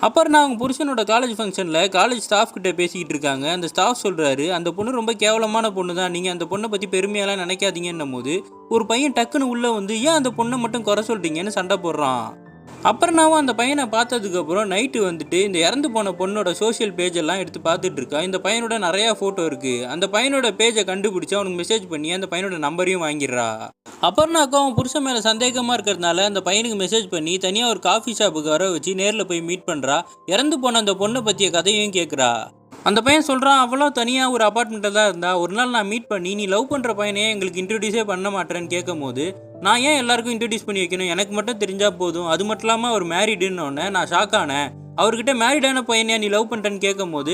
அப்புறம் அவங்க புருஷனோட காலேஜ் ஃபங்க்ஷனில் காலேஜ் ஸ்டாஃப் கிட்ட பேசிக்கிட்டு இருக்காங்க. அந்த ஸ்டாஃப் சொல்கிறாரு, அந்த பொண்ணு ரொம்ப கேவலமான பொண்ணு தான், நீங்கள் அந்த பொண்ணை பற்றி பெருமையாலாம் நினைக்காதீங்கன்னும் போது ஒரு பையன் டக்குன்னு உள்ளே வந்து ஏன் அந்த பொண்ணை மட்டும் குறை சொல்கிறீங்கன்னு சண்டை போடுறான். அப்புறம் அந்த பையனை பார்த்ததுக்கப்புறம் நைட்டு வந்துட்டு இந்த இறந்து போன பொண்ணோட சோஷியல் பேஜ் எல்லாம் எடுத்து பார்த்துட்டு இருக்கா. இந்த பையனோட நிறையா ஃபோட்டோ இருக்குது. அந்த பையனோட பேஜை கண்டுபிடிச்சி அவனுக்கு மெசேஜ் பண்ணி அந்த பையனோட நம்பரையும் வாங்கிடுறா. அப்புறம்னாக்கா அவன் புருஷன் மேலே சந்தேகமாக இருக்கிறதுனால அந்த பையனுக்கு மெசேஜ் பண்ணி தனியாக ஒரு காஃபி ஷாப்புக்கு வர வச்சு நேரில் போய் மீட் பண்ணுறா. இறந்து போன அந்த பொண்ணை பற்றிய கதையும் கேட்குறா. அந்த பையன் சொல்கிறான், அவ்வளோ தனியாக ஒரு அப்பார்ட்மெண்ட்டில் தான் இருந்தா. ஒரு நாள் நான் மீட் பண்ணி, நீ லவ் பண்ணுற பையனையே எங்களுக்கு இன்ட்ரடியூஸே பண்ண மாட்டேன்னு கேட்கும் போது, நான் ஏன் எல்லாருக்கும் இன்ட்ரடியூஸ் பண்ணி வைக்கணும், எனக்கு மட்டும் தெரிஞ்சால் போதும், அது மட்டும் இல்லாமல் அவர் மேரிடுன்னொன்னே நான் ஷாக் ஆனேன். அவர்கிட்ட மேரிடான பையனையா நீ லவ் பண்ணுறேன்னு கேட்கும் போது,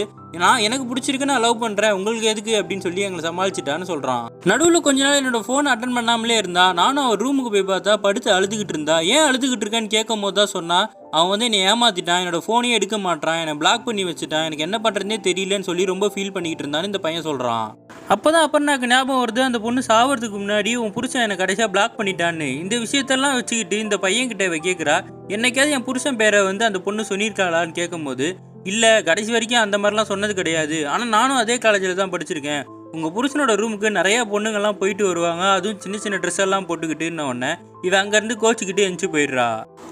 எனக்கு பிடிச்சிருக்கு, நான் லவ் பண்ணுறேன், உங்களுக்கு எதுக்கு அப்படின்னு சொல்லி எங்களை சமாளிச்சிட்டான்னு சொல்கிறான். நடுவில் கொஞ்ச நாள் என்னோட ஃபோனை அட்டன் பண்ணாமலே இருந்தா. நானும் அவர் ரூமுக்கு போய் பார்த்தா படுத்து அழுதுகிட்டு இருந்தா. ஏன் அழுதுகிட்டு இருக்கேன்னு கேட்கும் போது தான் சொன்னா, அவன் வந்து என்னை ஏமாத்திட்டான், என்னோட ஃபோனையே எடுக்க மாட்டான், என்னை பிளாக் பண்ணி வச்சுட்டான், எனக்கு என்ன பண்ணுறதுனே தெரியலன்னு சொல்லி ரொம்ப ஃபீல் பண்ணிக்கிட்டு இருந்தான்னு இந்த பையன் சொல்கிறான். அப்போதான் எனக்கு ஞாபகம் வருது, அந்த பொண்ணு சாவறதுக்கு முன்னாடி உன் புருஷன் என்னை கடைசியாக பிளாக் பண்ணிட்டான்னு. இந்த விஷயத்தெல்லாம் வச்சுக்கிட்டு இந்த பையன்கிட்ட கேட்குறா, என்னைக்காவது என் புருஷன் பேரை வந்து அந்த பொண்ணு சொல்லியிருக்காளான்னு கேட்கும்போது, இல்லை கடைசி வரைக்கும் அந்த மாதிரிலாம் சொன்னது கிடையாது, ஆனால் நானும் அதே காலேஜில் தான் படிச்சிருக்கேன். உங்கள் புருஷனோட ரூமுக்கு நிறையா பொண்ணுங்கள்லாம் போயிட்டு வருவாங்க, அதுவும் சின்ன சின்ன ட்ரெஸ் எல்லாம் போட்டுக்கிட்டுன்னு உடனே இவன் அங்கேருந்து கோச்சிக்கிட்டு எந்திச்சு போயிடுறா.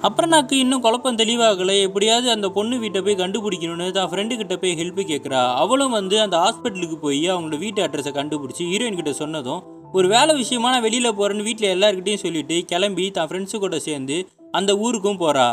அப்புறம் இன்னும் குழப்பம் தெளிவாகலை. எப்படியாவது அந்த பொண்ணு வீட்டை போய் கண்டுபிடிக்கணும்னு தான் ஃப்ரெண்டுக்கிட்ட போய் ஹெல்ப் கேட்குறா. அவளும் வந்து அந்த ஹாஸ்பிட்டலுக்கு போய் அவங்களோட வீட்டு அட்ரஸை கண்டுபிடிச்சி ஹீரோயின் கிட்ட சொன்னதும், ஒரு வேலை விஷயமா நான் வெளியில் போகிறேன்னு வீட்டில் எல்லாருக்கிட்டையும் சொல்லிட்டு கிளம்பி தான் ஃப்ரெண்ட்ஸு கூட சேர்ந்து அந்த ஊருக்கும் போகிறா.